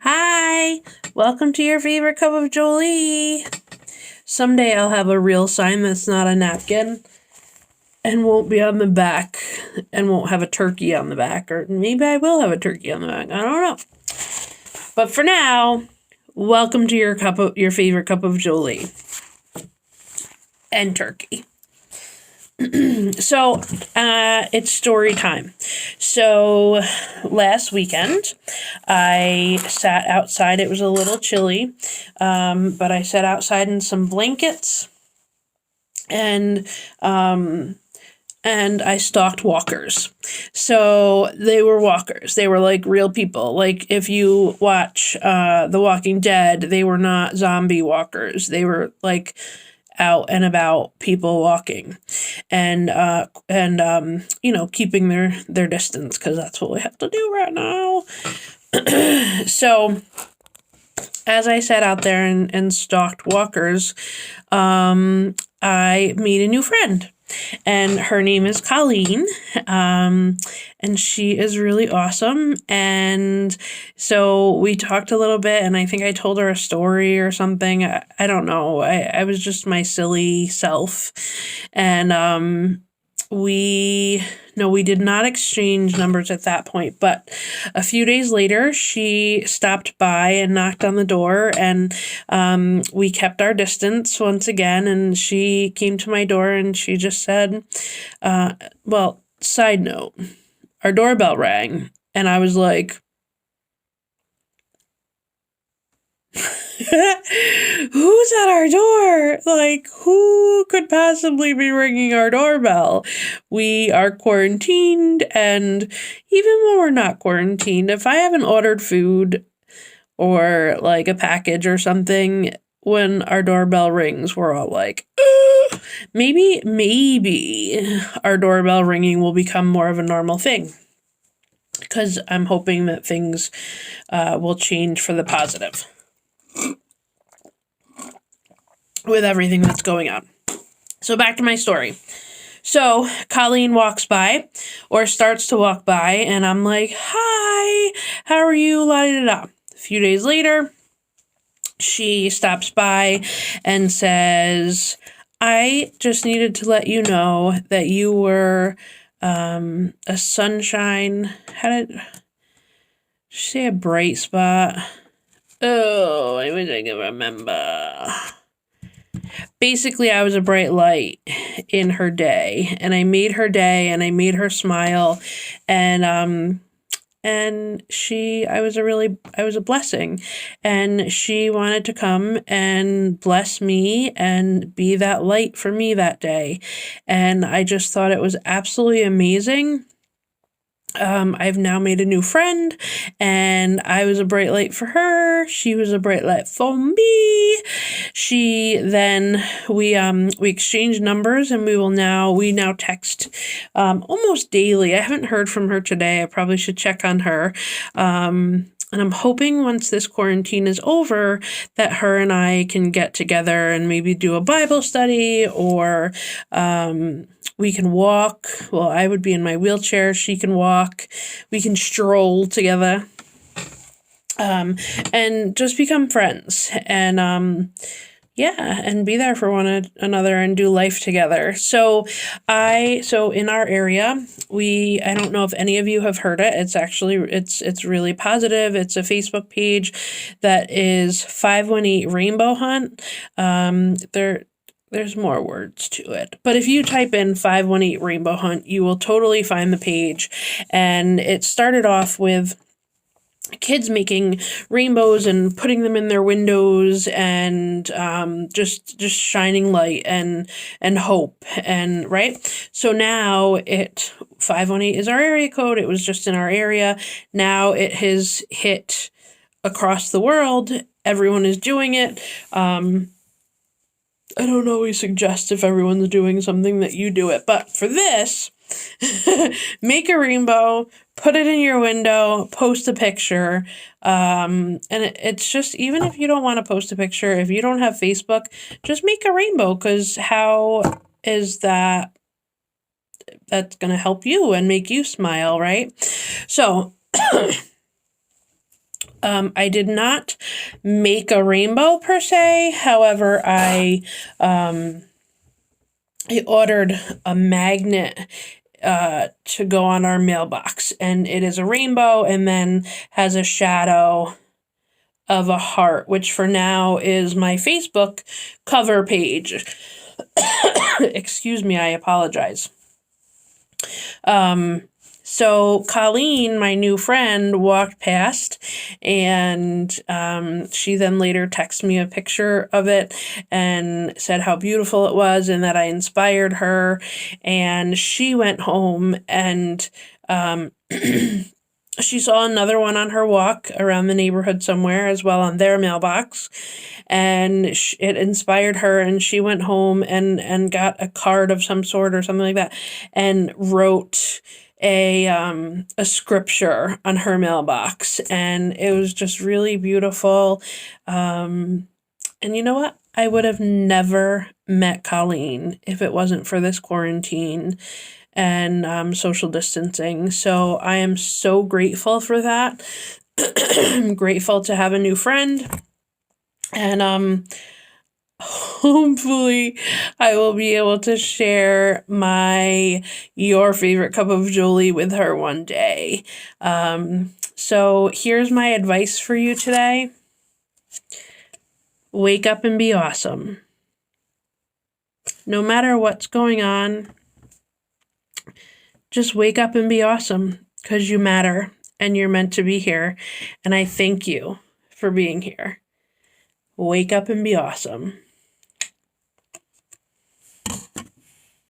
Hi, welcome to your favorite cup of Jolie. Someday I'll have a real sign that's not a napkin and won't be on the back and won't have a turkey on the back, or maybe I will have a turkey on the back. I don't know. But for now, welcome to your favorite cup of Jolie and turkey. So, it's story time. So, last weekend, I sat outside. It was a little chilly, but I sat outside in some blankets, and I stalked walkers. So they were walkers. They were like real people. Like if you watch The Walking Dead, they were not zombie walkers. They were like out and about people walking, and keeping their distance, because that's what we have to do right now. So as I sat out there and stalked walkers, I made a new friend. And her name is Colleen, and she is really awesome. And so we talked a little bit, and I think I told her a story or something. I don't know. I was just my silly self. And we did not exchange numbers at that point, but a few days later she stopped by and knocked on the door, and we kept our distance once again, and she came to my door and she just said, side note, our doorbell rang, and I was like, who's at our door? Like, who could possibly be ringing our doorbell? We are quarantined, and even when we're not quarantined, if I haven't ordered food or like a package or something, when our doorbell rings, we're all like, ugh. Maybe our doorbell ringing will become more of a normal thing, because I'm hoping that things will change for the positive with everything that's going on. So back to my story. So Colleen walks by, or starts to walk by, and I'm like, hi, how are you? La da da. A few days later, she stops by and says, I just needed to let you know that you were a sunshine. How did she say a bright spot? Oh, I wish I could remember. Basically, I was a bright light in her day, and I made her day, and I made her smile, and I was a blessing, and she wanted to come and bless me and be that light for me that day, and I just thought it was absolutely amazing. I've now made a new friend, and I was a bright light for her. She was a bright light for me. We exchanged numbers, and we now text almost daily. I haven't heard from her today. I probably should check on her. And I'm hoping once this quarantine is over that her and I can get together and maybe do a Bible study, or we can walk. Well, I would be in my wheelchair. She can walk. We can stroll together, and just become friends. And and be there for one another and do life together. So in our area, I don't know if any of you have heard it. It's really positive. It's a Facebook page that is 518 Rainbow Hunt. There's more words to it, but if you type in 518 Rainbow Hunt, you will totally find the page. And it started off with kids making rainbows and putting them in their windows, and just shining light and hope, and right. So now 518 is our area code. It was just in our area. Now it has hit across the world. Everyone is doing it. I don't always suggest, if everyone's doing something, that you do it, but for this, make a rainbow, put it in your window, post a picture, and it's just, even if you don't want to post a picture, if you don't have Facebook, just make a rainbow, because how is that's going to help you and make you smile, right? So I did not make a rainbow per se. However, I ordered a magnet to go on our mailbox, and it is a rainbow and then has a shadow of a heart, which for now is my Facebook cover page. Excuse me, I apologize. So Colleen, my new friend, walked past, and she then later texted me a picture of it and said how beautiful it was and that I inspired her. And she went home and she saw another one on her walk around the neighborhood somewhere as well on their mailbox, and it inspired her, and she went home and got a card of some sort or something like that and wrote a scripture on her mailbox, and it was just really beautiful. And you know what? I would have never met Colleen if it wasn't for this quarantine and social distancing. So I am so grateful for that. I'm grateful to have a new friend, and hopefully I will be able to share your favorite cup of Jolie with her one day. So here's my advice for you today. Wake up and be awesome. No matter what's going on, just wake up and be awesome, because you matter and you're meant to be here. And I thank you for being here. Wake up and be awesome.